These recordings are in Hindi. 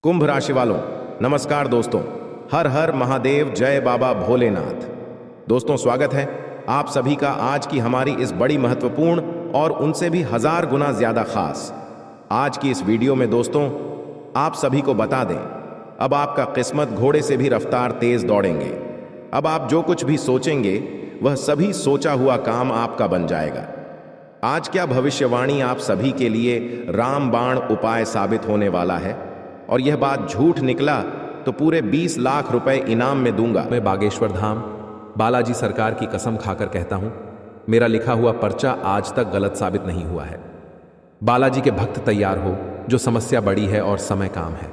कुंभ राशि वालों, नमस्कार दोस्तों। हर हर महादेव, जय बाबा भोलेनाथ। दोस्तों, स्वागत है आप सभी का आज की हमारी इस बड़ी महत्वपूर्ण और उनसे भी हजार गुना ज्यादा खास आज की इस वीडियो में। दोस्तों, आप सभी को बता दें, अब आपका किस्मत घोड़े से भी रफ्तार तेज दौड़ेंगे। अब आप जो कुछ भी सोचेंगे वह सभी सोचा हुआ काम आपका बन जाएगा। आज क्या भविष्यवाणी आप सभी के लिए रामबाण उपाय साबित होने वाला है, और यह बात झूठ निकला तो पूरे 20 लाख रुपए इनाम में दूंगा। मैं बागेश्वर धाम बालाजी सरकार की कसम खाकर कहता हूं, मेरा लिखा हुआ पर्चा आज तक गलत साबित नहीं हुआ है। बालाजी के भक्त तैयार हो, जो समस्या बड़ी है और समय काम है।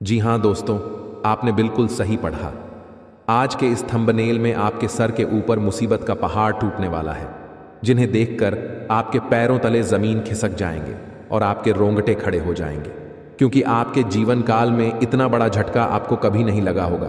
जी हां दोस्तों, आपने बिल्कुल सही पढ़ा। आज के इस थंबनेल में आपके सर के ऊपर मुसीबत का पहाड़ टूटने वाला है, जिन्हें देखकर आपके पैरों तले जमीन खिसक जाएंगे और आपके रोंगटे खड़े हो जाएंगे, क्योंकि आपके जीवन काल में इतना बड़ा झटका आपको कभी नहीं लगा होगा।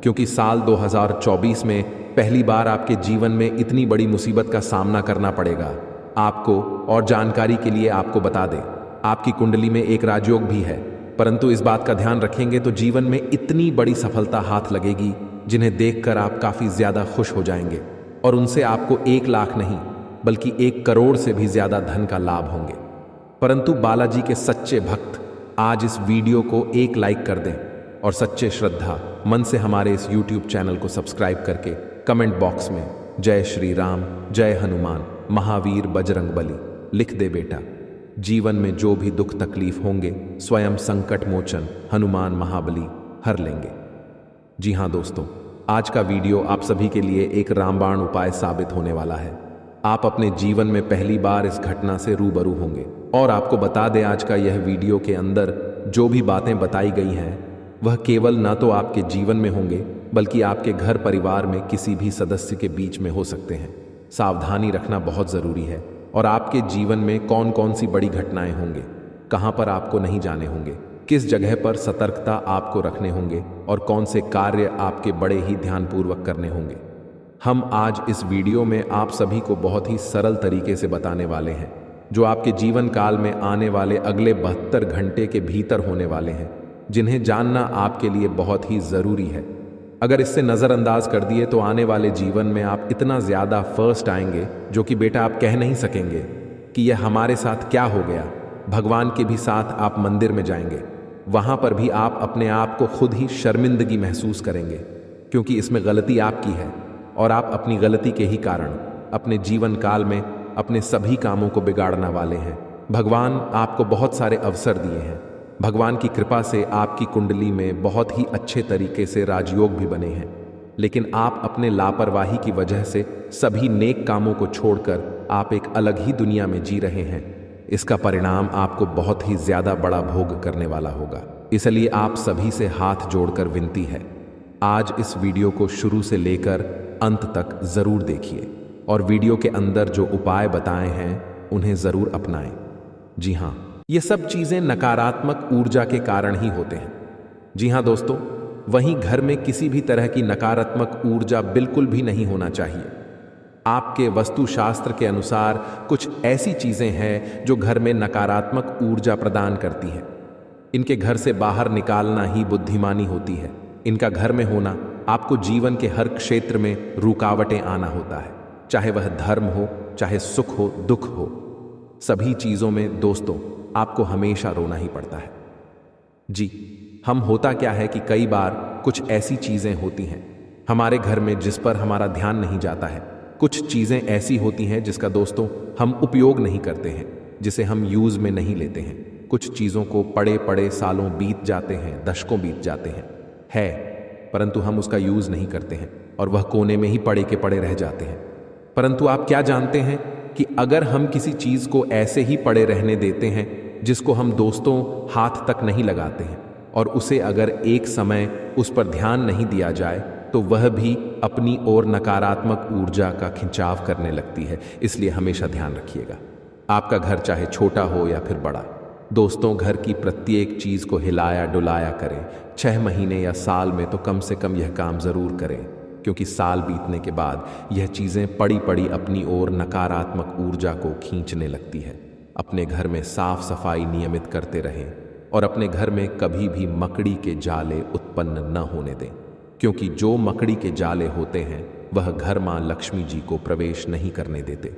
क्योंकि साल 2024 में पहली बार आपके जीवन में इतनी बड़ी मुसीबत का सामना करना पड़ेगा आपको। और जानकारी के लिए आपको बता दें, आपकी कुंडली में एक राजयोग भी है, परंतु इस बात का ध्यान रखेंगे तो जीवन में इतनी बड़ी सफलता हाथ लगेगी, जिन्हें देखकर आप काफी ज्यादा खुश हो जाएंगे, और उनसे आपको 1 लाख नहीं बल्कि 1 करोड़ से भी ज्यादा धन का लाभ होंगे। परंतु बालाजी के सच्चे भक्त आज इस वीडियो को 1 लाइक कर दें, और सच्चे श्रद्धा मन से हमारे इस YouTube चैनल को सब्सक्राइब करके कमेंट बॉक्स में जय श्री राम, जय हनुमान, महावीर, बजरंग बली लिख दे बेटा। जीवन में जो भी दुख तकलीफ होंगे, स्वयं संकट मोचन हनुमान महाबली हर लेंगे। जी हां दोस्तों, आज का वीडियो आप सभी के लिए एक रामबाण उपाय साबित होने वाला है। आप अपने जीवन में पहली बार इस घटना से रूबरू होंगे। और आपको बता दें, आज का यह वीडियो के अंदर जो भी बातें बताई गई हैं वह केवल ना तो आपके जीवन में होंगे, बल्कि आपके घर परिवार में किसी भी सदस्य के बीच में हो सकते हैं। सावधानी रखना बहुत जरूरी है। और आपके जीवन में कौन कौन सी बड़ी घटनाएं होंगे, कहां पर आपको नहीं जाने होंगे, किस जगह पर सतर्कता आपको रखने होंगे, और कौन से कार्य आपके बड़े ही ध्यानपूर्वक करने होंगे, हम आज इस वीडियो में आप सभी को बहुत ही सरल तरीके से बताने वाले हैं, जो आपके जीवन काल में आने वाले अगले 72 घंटे के भीतर होने वाले हैं, जिन्हें जानना आपके लिए बहुत ही जरूरी है। अगर इससे नजरअंदाज कर दिए तो आने वाले जीवन में आप इतना ज्यादा फर्स्ट आएंगे, जो कि बेटा आप कह नहीं सकेंगे कि यह हमारे साथ क्या हो गया। भगवान के भी साथ आप मंदिर में जाएंगे, वहां पर भी आप अपने आप को खुद ही शर्मिंदगी महसूस करेंगे, क्योंकि इसमें गलती आपकी है, और आप अपनी गलती के ही कारण अपने जीवन काल में अपने सभी कामों को बिगाड़ने वाले हैं। भगवान आपको बहुत सारे अवसर दिए हैं। भगवान की कृपा से आपकी कुंडली में बहुत ही अच्छे तरीके से राजयोग भी बने हैं, लेकिन आप अपने लापरवाही की वजह से सभी नेक कामों को छोड़कर आप एक अलग ही दुनिया में जी रहे हैं। इसका परिणाम आपको बहुत ही ज्यादा बड़ा भोग करने वाला होगा। इसलिए आप सभी से हाथ जोड़कर विनती है, आज इस वीडियो को शुरू से लेकर अंत तक जरूर देखिए, और वीडियो के अंदर जो उपाय बताए हैं उन्हें जरूर अपनाएं। जी हां, ये सब चीजें नकारात्मक ऊर्जा के कारण ही होते हैं। जी हां दोस्तों, वहीं घर में किसी भी तरह की नकारात्मक ऊर्जा बिल्कुल भी नहीं होना चाहिए। आपके वास्तुशास्त्र के अनुसार कुछ ऐसी चीजें हैं जो घर में नकारात्मक ऊर्जा प्रदान करती हैं। इनके घर से बाहर निकालना ही बुद्धिमानी होती है। इनका घर में होना आपको जीवन के हर क्षेत्र में रुकावटें आना होता है, चाहे वह धर्म हो, चाहे सुख हो, दुख हो, सभी चीजों में दोस्तों आपको हमेशा रोना ही पड़ता है। जी, हम होता क्या है कि कई बार कुछ ऐसी चीजें होती हैं हमारे घर में जिस पर हमारा ध्यान नहीं जाता है। कुछ चीजें ऐसी होती हैं जिसका दोस्तों हम उपयोग नहीं करते हैं, जिसे हम यूज में नहीं लेते हैं। कुछ चीजों को पड़े पड़े सालों बीत जाते हैं, दशकों बीत जाते हैं, परंतु हम उसका यूज नहीं करते हैं, और वह कोने में ही पड़े के पड़े रह जाते हैं। परंतु आप क्या जानते हैं कि अगर हम किसी चीज को ऐसे ही पड़े रहने देते हैं, जिसको हम दोस्तों हाथ तक नहीं लगाते हैं, और उसे अगर एक समय उस पर ध्यान नहीं दिया जाए, तो वह भी अपनी ओर नकारात्मक ऊर्जा का खिंचाव करने लगती है। इसलिए हमेशा ध्यान रखिएगा, आपका घर चाहे छोटा हो या फिर बड़ा, दोस्तों घर की प्रत्येक चीज को हिलाया डुलाया करें। 6 महीने या साल में तो कम से कम यह काम जरूर करें, क्योंकि साल बीतने के बाद यह चीजें पड़ी पड़ी अपनी ओर नकारात्मक ऊर्जा को खींचने लगती है। अपने घर में साफ सफाई नियमित करते रहें, और अपने घर में कभी भी मकड़ी के जाले उत्पन्न न होने दें, क्योंकि जो मकड़ी के जाले होते हैं वह घर मां लक्ष्मी जी को प्रवेश नहीं करने देते।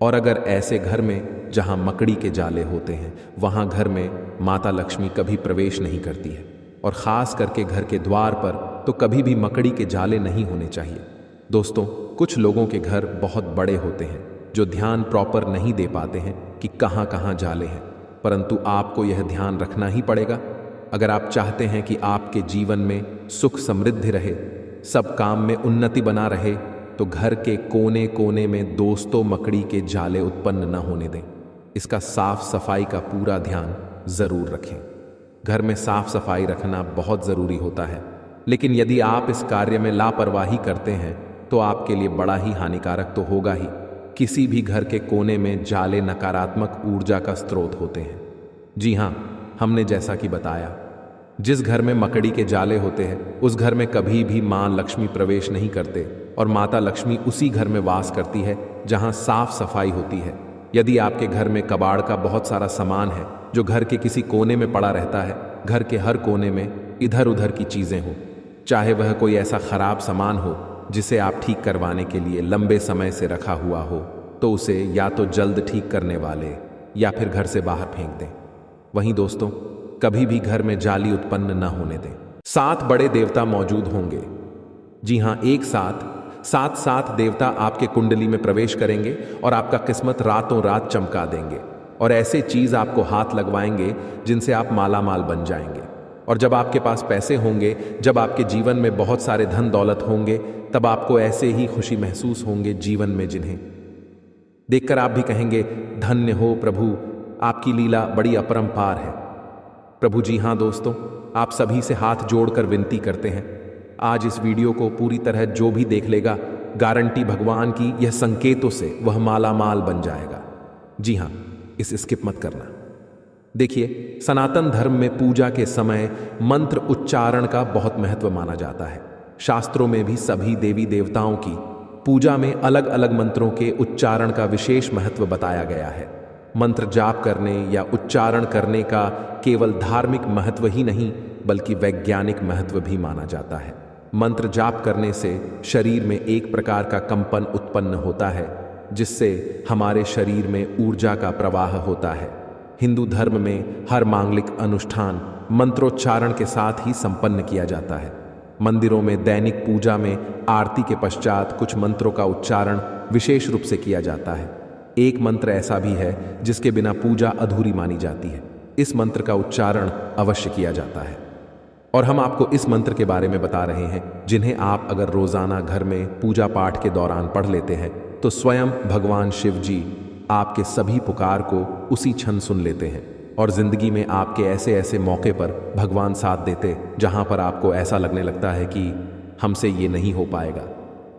और अगर ऐसे घर में जहां मकड़ी के जाले होते हैं वहां घर में माता लक्ष्मी कभी प्रवेश नहीं करती है, और खास करके घर के द्वार पर तो कभी भी मकड़ी के जाले नहीं होने चाहिए। दोस्तों, कुछ लोगों के घर बहुत बड़े होते हैं जो ध्यान प्रॉपर नहीं दे पाते हैं कि कहां कहां जाले हैं, परंतु आपको यह ध्यान रखना ही पड़ेगा। अगर आप चाहते हैं कि आपके जीवन में सुख समृद्धि रहे, सब काम में उन्नति बना रहे, तो घर के कोने कोने में दोस्तों मकड़ी के जाले उत्पन्न न होने दें। इसका साफ सफाई का पूरा ध्यान जरूर रखें। घर में साफ सफाई रखना बहुत जरूरी होता है, लेकिन यदि आप इस कार्य में लापरवाही करते हैं तो आपके लिए बड़ा ही हानिकारक तो होगा ही। किसी भी घर के कोने में जाले नकारात्मक ऊर्जा का स्रोत होते हैं। जी हाँ, हमने जैसा कि बताया, जिस घर में मकड़ी के जाले होते हैं उस घर में कभी भी मां लक्ष्मी प्रवेश नहीं करते, और माता लक्ष्मी उसी घर में वास करती है जहां साफ सफाई होती है। यदि आपके घर में कबाड़ का बहुत सारा सामान है जो घर के किसी कोने में पड़ा रहता है, घर के हर कोने में इधर उधर की चीजें हों, चाहे वह कोई ऐसा खराब सामान हो जिसे आप ठीक करवाने के लिए लंबे समय से रखा हुआ हो, तो उसे या तो जल्द ठीक करने वाले या फिर घर से बाहर फेंक दें। वहीं दोस्तों, कभी भी घर में जाली उत्पन्न न होने दें। 7 बड़े देवता मौजूद होंगे। जी हां, एक साथ 7 देवता आपके कुंडली में प्रवेश करेंगे और आपका किस्मत रातों रात चमका देंगे, और ऐसे चीज आपको हाथ लगवाएंगे जिनसे आप माला माल बन जाएंगे। और जब आपके पास पैसे होंगे, जब आपके जीवन में बहुत सारे धन दौलत होंगे, तब आपको ऐसे ही खुशी महसूस होंगे जीवन में, जिन्हें देखकर आप भी कहेंगे, धन्य हो प्रभु, आपकी लीला बड़ी अपरंपार है। प्रभु जी हाँ दोस्तों, आप सभी से हाथ जोड़कर विनती करते हैं, आज इस वीडियो को पूरी तरह जो भी देख लेगा, गारंटी भगवान की यह संकेतों से वह माला माल बन जाएगा। जी हाँ, इसे स्किप मत करना। देखिए, सनातन धर्म में पूजा के समय मंत्र उच्चारण का बहुत महत्व माना जाता है। शास्त्रों में भी सभी देवी देवताओं की पूजा में अलग अलग मंत्रों के उच्चारण का विशेष महत्व बताया गया है। मंत्र जाप करने या उच्चारण करने का केवल धार्मिक महत्व ही नहीं बल्कि वैज्ञानिक महत्व भी माना जाता है। मंत्र जाप करने से शरीर में एक प्रकार का कंपन उत्पन्न होता है, जिससे हमारे शरीर में ऊर्जा का प्रवाह होता है। हिंदू धर्म में हर मांगलिक अनुष्ठान मंत्रोच्चारण के साथ ही संपन्न किया जाता है। मंदिरों में दैनिक पूजा में आरती के पश्चात कुछ मंत्रों का उच्चारण विशेष रूप से किया जाता है। एक मंत्र ऐसा भी है जिसके बिना पूजा अधूरी मानी जाती है। इस मंत्र का उच्चारण अवश्य किया जाता है, और हम आपको इस मंत्र के बारे में बता रहे हैं, जिन्हें आप अगर रोजाना घर में पूजा पाठ के दौरान पढ़ लेते हैं तो स्वयं भगवान शिव जी आपके सभी पुकार को उसी क्षण सुन लेते हैं, और जिंदगी में आपके ऐसे ऐसे मौके पर भगवान साथ देते जहां पर आपको ऐसा लगने लगता है कि हमसे ये नहीं हो पाएगा,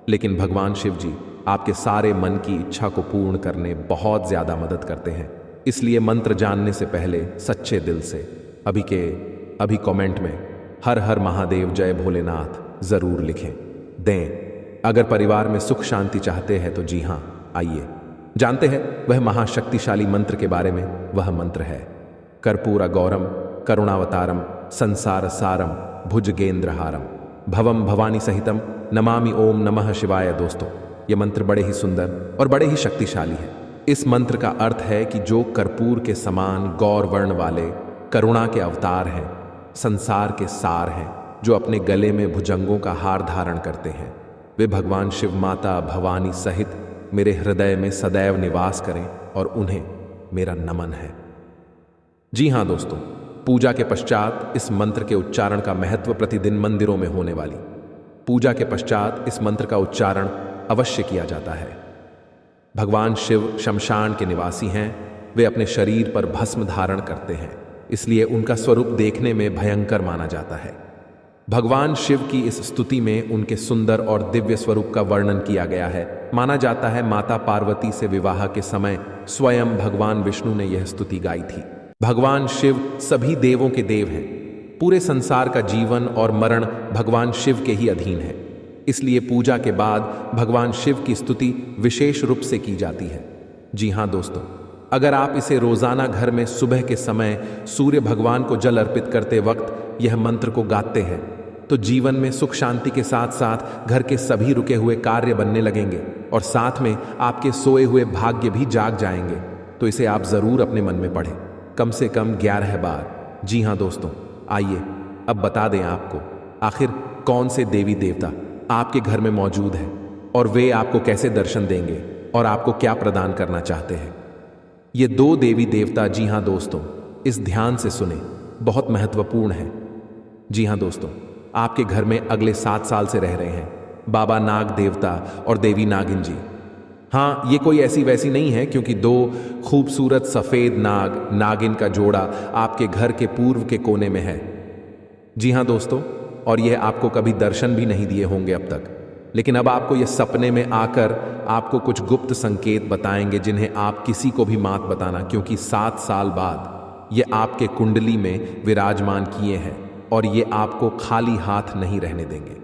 लेकिन भगवान शिव जी आपके सारे मन की इच्छा को पूर्ण करने बहुत ज्यादा मदद करते हैं। इसलिए मंत्र जानने से पहले सच्चे दिल से अभी कमेंट में हर हर महादेव जय भोलेनाथ जरूर लिखें दें। अगर परिवार में सुख शांति चाहते हैं तो जी हां, आइए जानते हैं वह महाशक्तिशाली मंत्र के बारे में। वह मंत्र है कर्पूर गौरम करुणावतारम संसार सारम भुजगेंद्रहारम भवम भवानी सहितम नमामि ओम नमः शिवाय। दोस्तों, यह मंत्र बड़े ही सुंदर और बड़े ही शक्तिशाली है। इस मंत्र का अर्थ है कि जो कर्पूर के समान गौर वर्ण वाले करुणा के अवतार हैं, संसार के सार हैं, जो अपने गले में भुजंगों का हार धारण करते हैं, वे भगवान शिव माता भवानी सहित मेरे हृदय में सदैव निवास करें, और उन्हें मेरा नमन है। जी हां दोस्तों, पूजा के पश्चात इस मंत्र के उच्चारण का महत्व प्रतिदिन मंदिरों में होने वाली पूजा के पश्चात इस मंत्र का उच्चारण अवश्य किया जाता है। भगवान शिव शमशान के निवासी हैं, वे अपने शरीर पर भस्म धारण करते हैं, इसलिए उनका स्वरूप देखने में भयंकर माना जाता है। भगवान शिव की इस स्तुति में उनके सुंदर और दिव्य स्वरूप का वर्णन किया गया है। माना जाता है माता पार्वती से विवाह के समय स्वयं भगवान विष्णु ने यह स्तुति गाई थी। भगवान शिव सभी देवों के देव हैं। पूरे संसार का जीवन और मरण भगवान शिव के ही अधीन है, इसलिए पूजा के बाद भगवान शिव की स्तुति विशेष रूप से की जाती है। जी हां दोस्तों, अगर आप इसे रोजाना घर में सुबह के समय सूर्य भगवान को जल अर्पित करते वक्त यह मंत्र को गाते हैं तो जीवन में सुख शांति के साथ साथ घर के सभी रुके हुए कार्य बनने लगेंगे और साथ में आपके सोए हुए भाग्य भी जाग जाएंगे। तो इसे आप जरूर अपने मन में पढ़ें, कम से कम 11 बार। जी हाँ दोस्तों, आइए अब बता दें आपको आखिर कौन से देवी देवता आपके घर में मौजूद है और वे आपको कैसे दर्शन देंगे और आपको क्या प्रदान करना चाहते हैं। ये 2 देवी देवता, जी हाँ दोस्तों, इस ध्यान से सुने, बहुत महत्वपूर्ण है। जी हाँ दोस्तों, आपके घर में अगले 7 साल से रह रहे हैं बाबा नाग देवता और देवी नागिन जी। हाँ, ये कोई ऐसी वैसी नहीं है, क्योंकि 2 खूबसूरत सफेद नाग नागिन का जोड़ा आपके घर के पूर्व के कोने में है। जी हाँ दोस्तों, और यह आपको कभी दर्शन भी नहीं दिए होंगे अब तक, लेकिन अब आपको यह सपने में आकर आपको कुछ गुप्त संकेत बताएंगे जिन्हें आप किसी को भी मत बताना, क्योंकि 7 साल बाद ये आपके कुंडली में विराजमान किए हैं और ये आपको खाली हाथ नहीं रहने देंगे।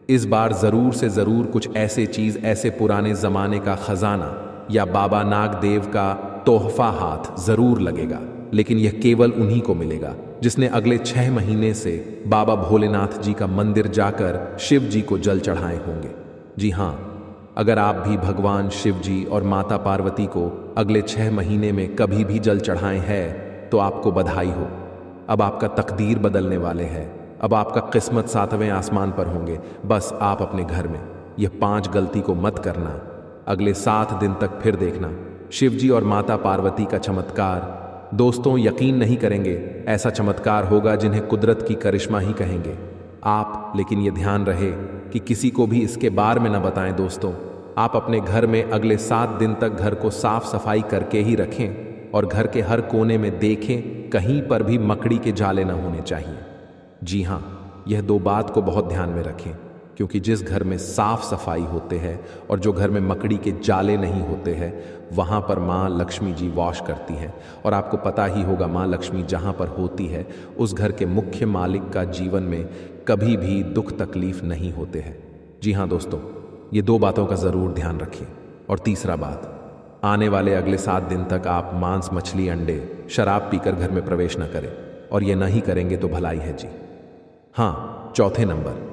इस बार जरूर से जरूर कुछ ऐसे चीज, ऐसे पुराने जमाने का खजाना या बाबा नाग देव का तोहफा हाथ जरूर लगेगा, लेकिन यह केवल उन्हीं को मिलेगा जिसने अगले 6 महीने से बाबा भोलेनाथ जी का मंदिर जाकर शिव जी को जल चढ़ाए होंगे। जी हाँ, अगर आप भी भगवान शिव जी और माता पार्वती को अगले 6 महीने में कभी भी जल चढ़ाए हैं तो आपको बधाई हो। अब आपका तकदीर बदलने वाले हैं, अब आपका किस्मत 7वें आसमान पर होंगे। बस आप अपने घर में यह 5 गलती को मत करना। अगले 7 दिन तक फिर देखना शिव जी और माता पार्वती का चमत्कार। दोस्तों, यकीन नहीं करेंगे, ऐसा चमत्कार होगा जिन्हें कुदरत की करिश्मा ही कहेंगे आप। लेकिन यह ध्यान रहे कि किसी को भी इसके बारे में न बताएं। दोस्तों, आप अपने घर में अगले 7 दिन तक घर को साफ सफाई करके ही रखें और घर के हर कोने में देखें, कहीं पर भी मकड़ी के जाले न होने चाहिए। जी हाँ, यह 2 बात को बहुत ध्यान में रखें, क्योंकि जिस घर में साफ सफाई होते हैं और जो घर में मकड़ी के जाले नहीं होते हैं, वहाँ पर माँ लक्ष्मी जी वास करती हैं। और आपको पता ही होगा, माँ लक्ष्मी जहाँ पर होती है उस घर के मुख्य मालिक का जीवन में कभी भी दुख तकलीफ नहीं होते हैं। जी हाँ दोस्तों, ये 2 बातों का ज़रूर ध्यान रखिए। और तीसरा बात, आने वाले अगले 7 दिन तक आप मांस, मछली, अंडे, शराब पीकर घर में प्रवेश न करें, और ये नहीं करेंगे तो भलाई है जी। हाँ, चौथे नंबर,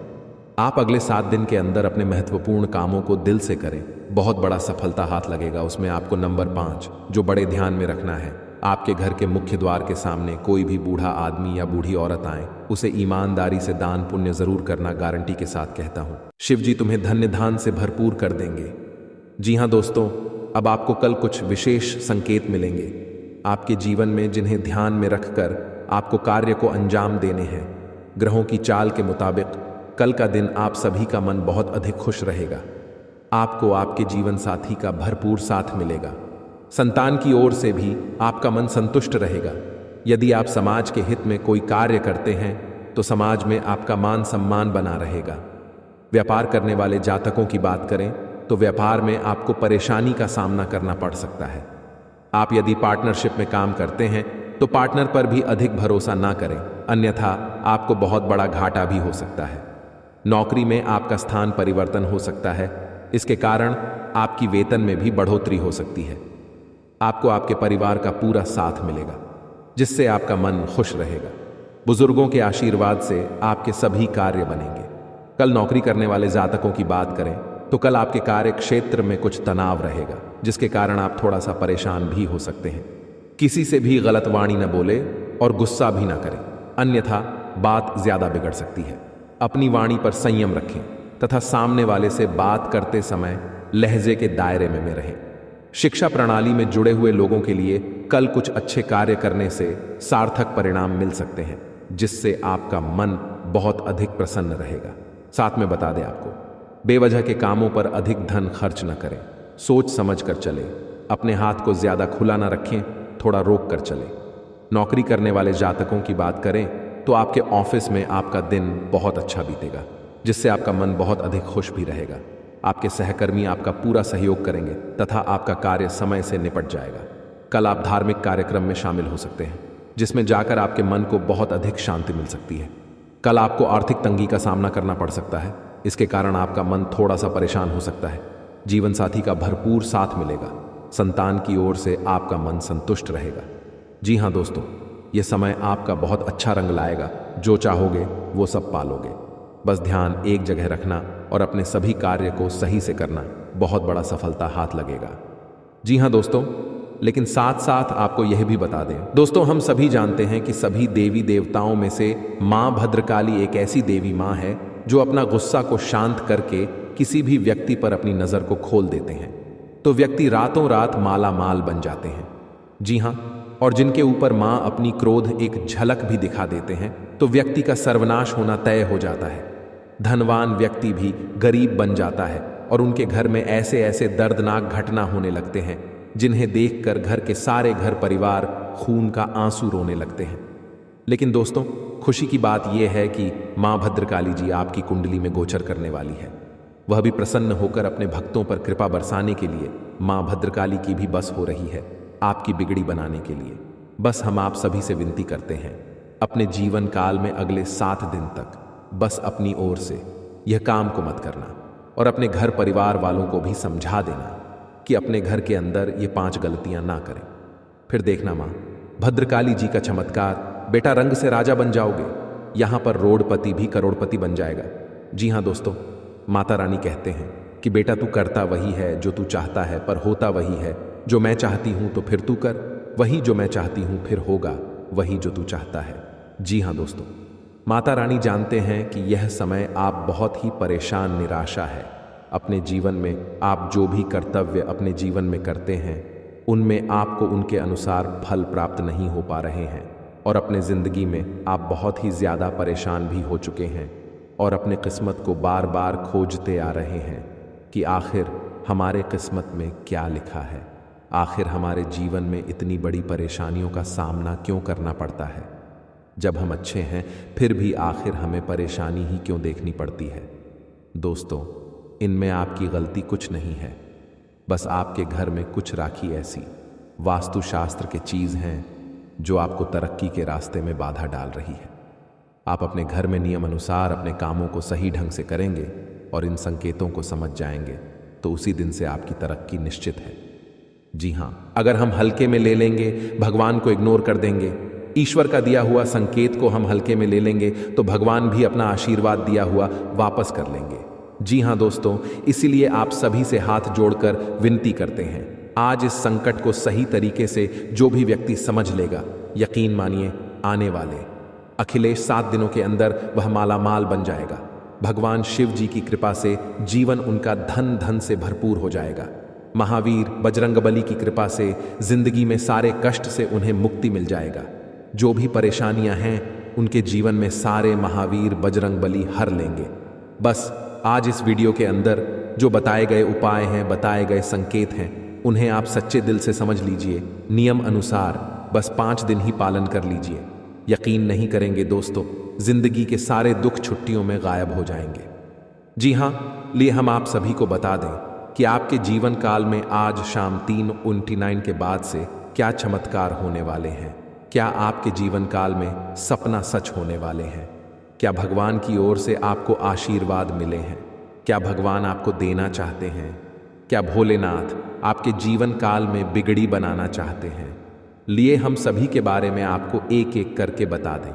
आप अगले 7 दिन के अंदर अपने महत्वपूर्ण कामों को दिल से करें, बहुत बड़ा सफलता हाथ लगेगा उसमें। आपको नंबर 5 जो बड़े ध्यान में रखना है, आपके घर के मुख्य द्वार के सामने कोई भी बूढ़ा आदमी या बूढ़ी औरत आए, उसे ईमानदारी से दान पुण्य जरूर करना, गारंटी के साथ कहता हूं। शिव जी तुम्हें धन्य धान से भरपूर कर देंगे। जी हाँ दोस्तों, अब आपको कल कुछ विशेष संकेत मिलेंगे आपके जीवन में, जिन्हें ध्यान में रखकर आपको कार्य को अंजाम देने हैं। ग्रहों की चाल के मुताबिक कल का दिन आप सभी का मन बहुत अधिक खुश रहेगा। आपको आपके जीवन साथी का भरपूर साथ मिलेगा। संतान की ओर से भी आपका मन संतुष्ट रहेगा। यदि आप समाज के हित में कोई कार्य करते हैं तो समाज में आपका मान सम्मान बना रहेगा। व्यापार करने वाले जातकों की बात करें तो व्यापार में आपको परेशानी का सामना करना पड़ सकता है। आप यदि पार्टनरशिप में काम करते हैं तो पार्टनर पर भी अधिक भरोसा ना करें, अन्यथा आपको बहुत बड़ा घाटा भी हो सकता है। नौकरी में आपका स्थान परिवर्तन हो सकता है, इसके कारण आपकी वेतन में भी बढ़ोतरी हो सकती है। आपको आपके परिवार का पूरा साथ मिलेगा, जिससे आपका मन खुश रहेगा। बुजुर्गों के आशीर्वाद से आपके सभी कार्य बनेंगे। कल नौकरी करने वाले जातकों की बात करें तो कल आपके कार्य क्षेत्र में कुछ तनाव रहेगा, जिसके कारण आप थोड़ा सा परेशान भी हो सकते हैं। किसी से भी गलत वाणी न बोले और गुस्सा भी ना करें, अन्यथा बात ज्यादा बिगड़ सकती है। अपनी वाणी पर संयम रखें तथा सामने वाले से बात करते समय लहजे के दायरे में रहें। शिक्षा प्रणाली में जुड़े हुए लोगों के लिए कल कुछ अच्छे कार्य करने से सार्थक परिणाम मिल सकते हैं, जिससे आपका मन बहुत अधिक प्रसन्न रहेगा। साथ में बता दें आपको, बेवजह के कामों पर अधिक धन खर्च न करें, सोच समझ कर चलें। अपने हाथ को ज्यादा खुला न रखें, थोड़ा रोक कर चलें। नौकरी करने वाले जातकों की बात करें तो आपके ऑफिस में आपका दिन बहुत अच्छा बीतेगा, जिससे आपका मन बहुत अधिक खुश भी रहेगा। आपके सहकर्मी आपका पूरा सहयोग करेंगे तथा आपका कार्य समय से निपट जाएगा। कल आप धार्मिक कार्यक्रम में शामिल हो सकते हैं, जिसमें जाकर आपके मन को बहुत अधिक शांति मिल सकती है। कल आपको आर्थिक तंगी का सामना करना पड़ सकता है, इसके कारण आपका मन थोड़ा सा परेशान हो सकता है। जीवन साथी का भरपूर साथ मिलेगा। संतान की ओर से आपका मन संतुष्ट रहेगा। जी हाँ दोस्तों, ये समय आपका बहुत अच्छा रंग लाएगा। जो चाहोगे वो सब पालोगे। बस ध्यान एक जगह रखना और अपने सभी कार्य को सही से करना, बहुत बड़ा सफलता हाथ लगेगा। जी हाँ दोस्तों, लेकिन साथ साथ आपको यह भी बता दें दोस्तों, हम सभी जानते हैं कि सभी देवी देवताओं में से माँ भद्रकाली एक ऐसी देवी माँ है जो अपना गुस्सा को शांत करके किसी भी व्यक्ति पर अपनी नजर को खोल देते हैं तो व्यक्ति रातों रात माला माल बन जाते हैं। जी हाँ, और जिनके ऊपर माँ अपनी क्रोध एक झलक भी दिखा देते हैं तो व्यक्ति का सर्वनाश होना तय हो जाता है। धनवान व्यक्ति भी गरीब बन जाता है और उनके घर में ऐसे ऐसे दर्दनाक घटना होने लगते हैं जिन्हें देखकर घर के सारे घर परिवार खून का आंसू रोने लगते हैं। लेकिन दोस्तों, खुशी की बात यह है कि माँ भद्रकाली जी आपकी कुंडली में गोचर करने वाली है। वह भी प्रसन्न होकर अपने भक्तों पर कृपा बरसाने के लिए माँ भद्रकाली की भी बस हो रही है आपकी बिगड़ी बनाने के लिए। बस हम आप सभी से विनती करते हैं, अपने जीवन काल में अगले 7 दिन तक बस अपनी ओर से यह काम को मत करना और अपने घर परिवार वालों को भी समझा देना कि अपने घर के अंदर ये 5 गलतियां ना करें। फिर देखना माँ भद्रकाली जी का चमत्कार, बेटा रंग से राजा बन जाओगे। यहां पर रोडपति भी करोड़पति बन जाएगा। जी हां दोस्तों, माता रानी कहते हैं कि बेटा तू करता वही है जो तू चाहता है, पर होता वही है जो मैं चाहती हूं, तो फिर तू कर वही जो मैं चाहती हूं, फिर होगा वही जो तू चाहता है। जी हां दोस्तों, माता रानी जानते हैं कि यह समय आप बहुत ही परेशान निराशा है। अपने जीवन में आप जो भी कर्तव्य अपने जीवन में करते हैं उनमें आपको उनके अनुसार फल प्राप्त नहीं हो पा रहे हैं और अपने ज़िंदगी में आप बहुत ही ज़्यादा परेशान भी हो चुके हैं और अपने किस्मत को बार बार खोजते आ रहे हैं कि आखिर हमारे किस्मत में क्या लिखा है, आखिर हमारे जीवन में इतनी बड़ी परेशानियों का सामना क्यों करना पड़ता है। जब हम अच्छे हैं फिर भी आखिर हमें परेशानी ही क्यों देखनी पड़ती है। दोस्तों, इनमें आपकी गलती कुछ नहीं है, बस आपके घर में कुछ राखी ऐसी वास्तुशास्त्र के चीज़ हैं जो आपको तरक्की के रास्ते में बाधा डाल रही है। आप अपने घर में नियम अनुसार अपने कामों को सही ढंग से करेंगे और इन संकेतों को समझ जाएंगे तो उसी दिन से आपकी तरक्की निश्चित है। जी हाँ, अगर हम हल्के में ले लेंगे, भगवान को इग्नोर कर देंगे, ईश्वर का दिया हुआ संकेत को हम हल्के में ले लेंगे तो भगवान भी अपना आशीर्वाद दिया हुआ वापस कर लेंगे। जी हाँ दोस्तों, इसीलिए आप सभी से हाथ जोड़कर विनती करते हैं, आज इस संकट को सही तरीके से जो भी व्यक्ति समझ लेगा, यकीन मानिए आने वाले अखिलेश 7 दिनों के अंदर वह मालामाल बन जाएगा। भगवान शिव जी की कृपा से जीवन उनका धन धन से भरपूर हो जाएगा। महावीर बजरंगबली की कृपा से जिंदगी में सारे कष्ट से उन्हें मुक्ति मिल जाएगा। जो भी परेशानियां हैं उनके जीवन में सारे महावीर बजरंगबली हर लेंगे। बस आज इस वीडियो के अंदर जो बताए गए उपाय हैं, बताए गए संकेत हैं, उन्हें आप सच्चे दिल से समझ लीजिए, नियम अनुसार बस 5 दिन ही पालन कर लीजिए। यकीन नहीं करेंगे दोस्तों, जिंदगी के सारे दुख छुट्टियों में गायब हो जाएंगे। जी हाँ, लिए हम आप सभी को बता दें कि आपके जीवन काल में आज शाम 3:29 के बाद से क्या चमत्कार होने वाले हैं। क्या आपके जीवन काल में सपना सच होने वाले हैं? क्या भगवान की ओर से आपको आशीर्वाद मिले हैं? क्या भगवान आपको देना चाहते हैं? क्या भोलेनाथ आपके जीवन काल में बिगड़ी बनाना चाहते हैं? लिए हम सभी के बारे में आपको एक एक करके बता दें।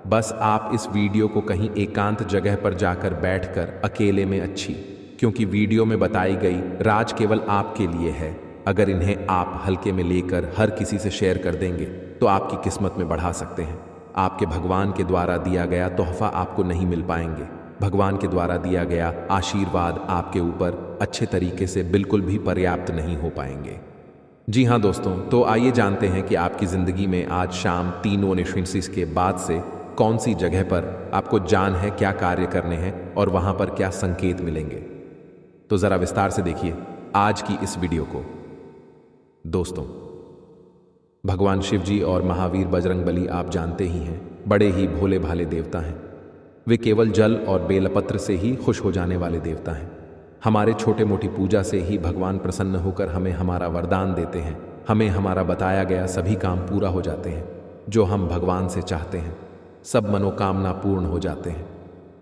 बस आप इस वीडियो को कहीं एकांत जगह पर जाकर बैठकर अकेले में अच्छी, क्योंकि वीडियो में बताई गई राज केवल आपके लिए है। अगर इन्हें आप हल्के में लेकर हर किसी से शेयर कर देंगे तो आपकी किस्मत में बढ़ा सकते हैं। आपके भगवान के द्वारा दिया गया तोहफा आपको नहीं मिल पाएंगे। भगवान के द्वारा दिया गया आशीर्वाद आपके ऊपर अच्छे तरीके से बिल्कुल भी पर्याप्त नहीं हो पाएंगे। जी हाँ दोस्तों, तो आइए जानते हैं कि आपकी ज़िंदगी में आज शाम 3:29 के बाद से कौन सी जगह पर आपको जान है, क्या कार्य करने हैं और वहाँ पर क्या संकेत मिलेंगे। तो ज़रा विस्तार से देखिए आज की इस वीडियो को। दोस्तों, भगवान शिव जी और महावीर बजरंगबली आप जानते ही हैं, बड़े ही भोले भाले देवता हैं। वे केवल जल और बेलपत्र से ही खुश हो जाने वाले देवता हैं। हमारे छोटे मोटी पूजा से ही भगवान प्रसन्न होकर हमें हमारा वरदान देते हैं। हमें हमारा बताया गया सभी काम पूरा हो जाते हैं जो हम भगवान से चाहते हैं। सब मनोकामना पूर्ण हो जाते हैं।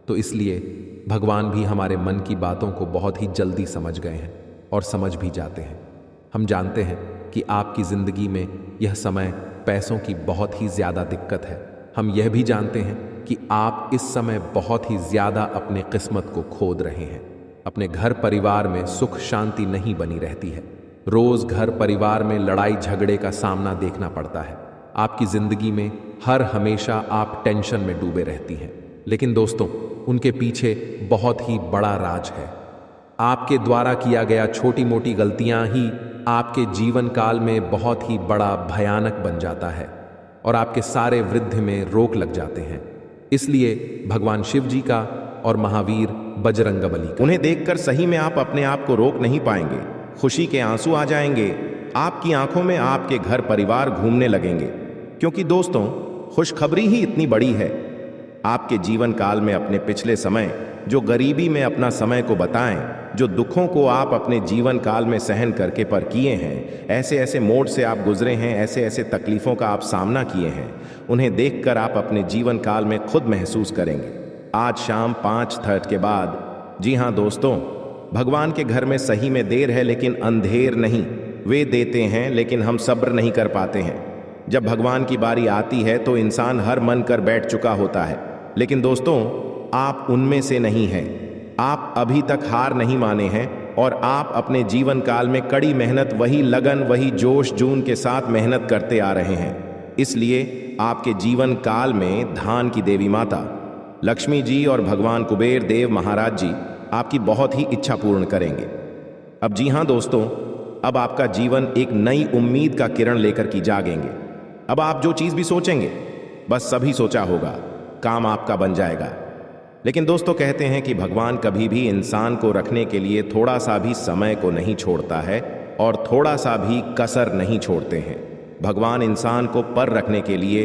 तो इसलिए भगवान भी हमारे मन की बातों को बहुत ही जल्दी समझ गए हैं और समझ भी जाते हैं। हम जानते हैं कि आपकी जिंदगी में यह समय पैसों की बहुत ही ज्यादा दिक्कत है। हम यह भी जानते हैं कि आप इस समय बहुत ही ज्यादा अपने किस्मत को खोद रहे हैं। अपने घर परिवार में सुख शांति नहीं बनी रहती है। रोज घर परिवार में लड़ाई झगड़े का सामना देखना पड़ता है। आपकी जिंदगी में हर हमेशा आप टेंशन में डूबे रहती हैं। लेकिन दोस्तों, उनके पीछे बहुत ही बड़ा राज है। आपके द्वारा किया गया छोटी मोटी गलतियां ही आपके जीवन काल में बहुत ही बड़ा भयानक बन जाता है और आपके सारे वृद्धि में रोक लग जाते हैं। इसलिए भगवान शिव जी का और महावीर बजरंगबली का उन्हें देखकर सही में आप अपने आप को रोक नहीं पाएंगे। खुशी के आंसू आ जाएंगे। आपकी आंखों में आपके घर परिवार घूमने लगेंगे, क्योंकि दोस्तों, खुशखबरी ही इतनी बड़ी है। आपके जीवन काल में अपने पिछले समय, जो गरीबी में अपना समय को बताएं, जो दुखों को आप अपने जीवन काल में सहन करके पर किए हैं, ऐसे ऐसे मोड़ से आप गुजरे हैं, ऐसे ऐसे तकलीफों का आप सामना किए हैं, उन्हें देखकर आप अपने जीवन काल में खुद महसूस करेंगे। आज शाम 5:30 के बाद, जी हाँ दोस्तों, भगवान के घर में सही में देर है लेकिन अंधेर नहीं। वे देते हैं लेकिन हम सब्र नहीं कर पाते हैं। जब भगवान की बारी आती है तो इंसान हर मन कर बैठ चुका होता है। लेकिन दोस्तों, आप उनमें से नहीं हैं। आप अभी तक हार नहीं माने हैं और आप अपने जीवन काल में कड़ी मेहनत, वही लगन, वही जोश जून के साथ मेहनत करते आ रहे हैं। इसलिए आपके जीवन काल में धान की देवी माता लक्ष्मी जी और भगवान कुबेर देव महाराज जी आपकी बहुत ही इच्छा पूर्ण करेंगे। अब जी हाँ दोस्तों, अब आपका जीवन एक नई उम्मीद का किरण लेकर की जागेंगे। अब आप जो चीज भी सोचेंगे, बस सभी सोचा होगा, काम आपका बन जाएगा। लेकिन दोस्तों, कहते हैं कि भगवान कभी भी इंसान को रखने के लिए थोड़ा सा भी समय को नहीं छोड़ता है और थोड़ा सा भी कसर नहीं छोड़ते हैं। भगवान इंसान को पर रखने के लिए।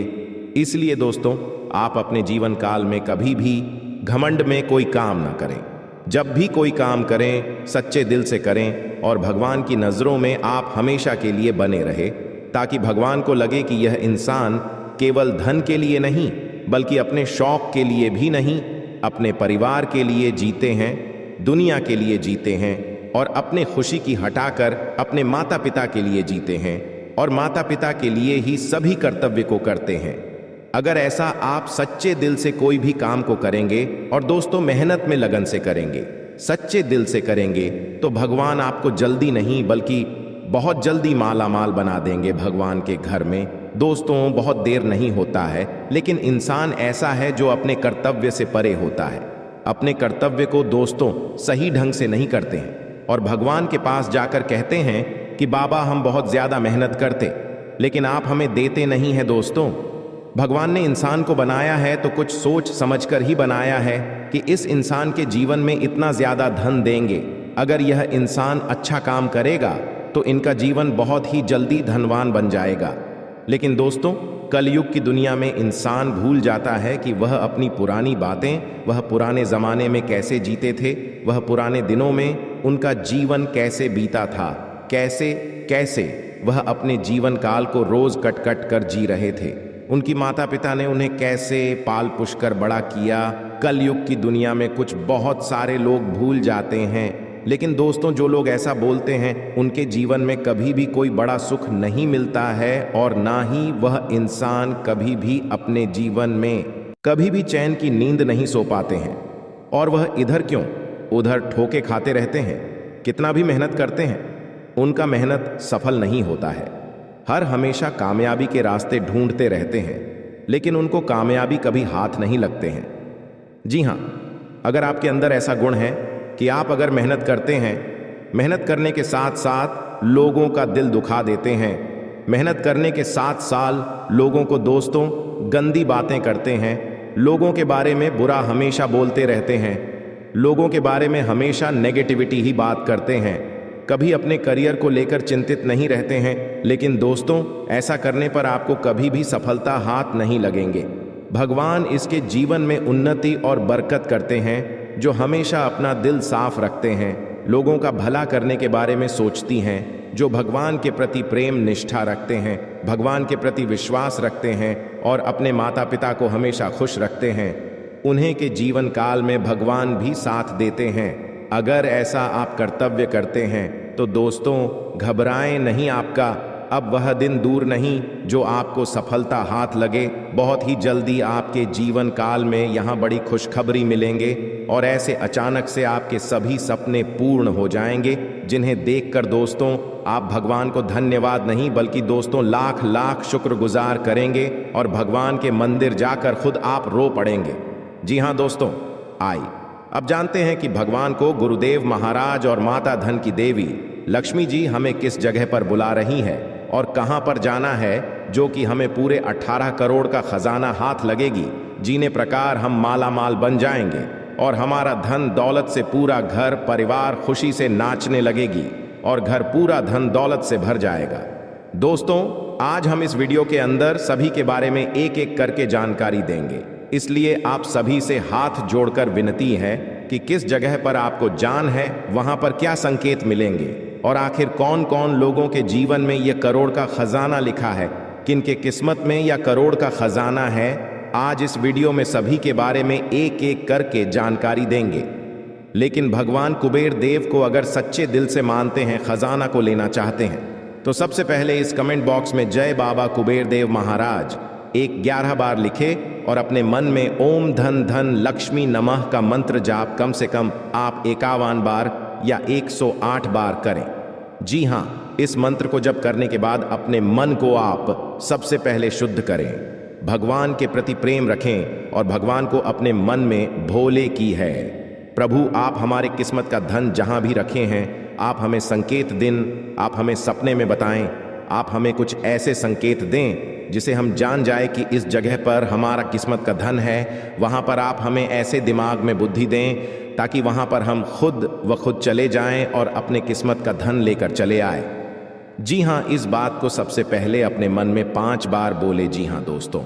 इसलिए दोस्तों, आप अपने जीवन काल में कभी भी घमंड में कोई काम ना करें। जब भी कोई काम करें, सच्चे दिल से करें और भगवान की नज़रों में आप हमेशा के लिए बने रहे, ताकि भगवान को लगे कि यह इंसान केवल धन के लिए नहीं, बल्कि अपने शौक के लिए भी नहीं, अपने परिवार के लिए जीते हैं, दुनिया के लिए जीते हैं और अपने खुशी की हटाकर अपने माता पिता के लिए जीते हैं और माता पिता के लिए ही सभी कर्तव्य को करते हैं। अगर ऐसा आप सच्चे दिल से कोई भी काम को करेंगे और दोस्तों मेहनत में लगन से करेंगे, सच्चे दिल से करेंगे, तो भगवान आपको जल्दी नहीं बल्कि बहुत जल्दी माला माल बना देंगे भगवान के घर में। दोस्तों, बहुत देर नहीं होता है, लेकिन इंसान ऐसा है जो अपने कर्तव्य से परे होता है। अपने कर्तव्य को दोस्तों सही ढंग से नहीं करते हैं और भगवान के पास जाकर कहते हैं कि बाबा, हम बहुत ज्यादा मेहनत करते, लेकिन आप हमें देते नहीं हैं। दोस्तों, भगवान ने इंसान को बनाया है तो कुछ सोच समझकर ही बनाया है कि इस इंसान के जीवन में इतना ज्यादा धन देंगे। अगर यह इंसान अच्छा काम करेगा तो इनका जीवन बहुत ही जल्दी धनवान बन जाएगा। लेकिन दोस्तों, कलयुग की दुनिया में इंसान भूल जाता है कि वह अपनी पुरानी बातें, वह पुराने जमाने में कैसे जीते थे, वह पुराने दिनों में उनका जीवन कैसे बीता था, कैसे कैसे वह अपने जीवन काल को रोज कट कट कर जी रहे थे। उनकी माता पिता ने उन्हें कैसे पाल पुष कर बड़ा किया। कलयुग की दुनिया में कुछ बहुत सारे लोग भूल जाते हैं। लेकिन दोस्तों, जो लोग ऐसा बोलते हैं, उनके जीवन में कभी भी कोई बड़ा सुख नहीं मिलता है और ना ही वह इंसान कभी भी अपने जीवन में कभी भी चैन की नींद नहीं सो पाते हैं। और वह इधर क्यों उधर ठोके खाते रहते हैं। कितना भी मेहनत करते हैं, उनका मेहनत सफल नहीं होता है। हर हमेशा कामयाबी के रास्ते ढूंढते रहते हैं, लेकिन उनको कामयाबी कभी हाथ नहीं लगते हैं। जी हाँ, अगर आपके अंदर ऐसा गुण है कि आप अगर मेहनत करते हैं, मेहनत करने के साथ साथ लोगों का दिल दुखा देते हैं, मेहनत करने के 7 साल लोगों को दोस्तों गंदी बातें करते हैं, लोगों के बारे में बुरा हमेशा बोलते रहते हैं, लोगों के बारे में हमेशा नेगेटिविटी ही बात करते हैं, कभी अपने करियर को लेकर चिंतित नहीं रहते हैं, लेकिन दोस्तों ऐसा करने पर आपको कभी भी सफलता हाथ नहीं लगेंगे। भगवान इसके जीवन में उन्नति और बरकत करते हैं जो हमेशा अपना दिल साफ रखते हैं, लोगों का भला करने के बारे में सोचती हैं, जो भगवान के प्रति प्रेम निष्ठा रखते हैं, भगवान के प्रति विश्वास रखते हैं और अपने माता पिता को हमेशा खुश रखते हैं। उन्हें के जीवन काल में भगवान भी साथ देते हैं। अगर ऐसा आप कर्तव्य करते हैं तो दोस्तों घबराएं नहीं, आपका अब वह दिन दूर नहीं जो आपको सफलता हाथ लगे। बहुत ही जल्दी आपके जीवन काल में यहाँ बड़ी खुशखबरी मिलेंगे और ऐसे अचानक से आपके सभी सपने पूर्ण हो जाएंगे, जिन्हें देखकर दोस्तों आप भगवान को धन्यवाद नहीं बल्कि दोस्तों लाख लाख शुक्रगुजार करेंगे और भगवान के मंदिर जाकर खुद आप रो पड़ेंगे। जी हाँ दोस्तों, अब जानते हैं कि भगवान को गुरुदेव महाराज और माता धन की देवी लक्ष्मी जी हमें किस जगह पर बुला रही है और कहां पर जाना है, जो कि हमें पूरे 18 करोड़ का खजाना हाथ लगेगी, जीने प्रकार हम माला माल बन जाएंगे और हमारा धन दौलत से पूरा घर परिवार खुशी से नाचने लगेगी और घर पूरा धन दौलत से भर जाएगा। दोस्तों आज हम इस वीडियो के अंदर सभी के बारे में एक एक करके जानकारी देंगे, इसलिए आप सभी से हाथ जोड़कर विनती है कि किस जगह पर आपको जान है, वहां पर क्या संकेत मिलेंगे और आखिर कौन कौन लोगों के जीवन में यह करोड़ का खजाना लिखा है, किनके किस्मत में यह करोड़ का खजाना है। आज इस वीडियो में सभी के बारे में एक एक करके जानकारी देंगे। लेकिन भगवान कुबेर देव को अगर सच्चे दिल से मानते हैं, खजाना को लेना चाहते हैं, तो सबसे पहले इस कमेंट बॉक्स में जय बाबा कुबेर देव महाराज 11 बार लिखे और अपने मन में ओम धन धन लक्ष्मी नमः का मंत्र जाप कम से कम आप 51 बार या 108 बार करें। जी हाँ, इस मंत्र को जप करने के बाद अपने मन को आप सबसे पहले शुद्ध करें, भगवान के प्रति प्रेम रखें और भगवान को अपने मन में भोले की है। प्रभु आप हमारे किस्मत का धन जहां भी रखे हैं, आप हमें संकेत दिन, आप हमें सपने में बताएं, आप हमें कुछ ऐसे संकेत दें जिसे हम जान जाए कि इस जगह पर हमारा किस्मत का धन है। वहां पर आप हमें ऐसे दिमाग में बुद्धि दें ताकि वहां पर हम खुद चले जाएं और अपने किस्मत का धन लेकर चले आए। जी हाँ, इस बात को सबसे पहले अपने मन में 5 बार बोले। जी हाँ दोस्तों,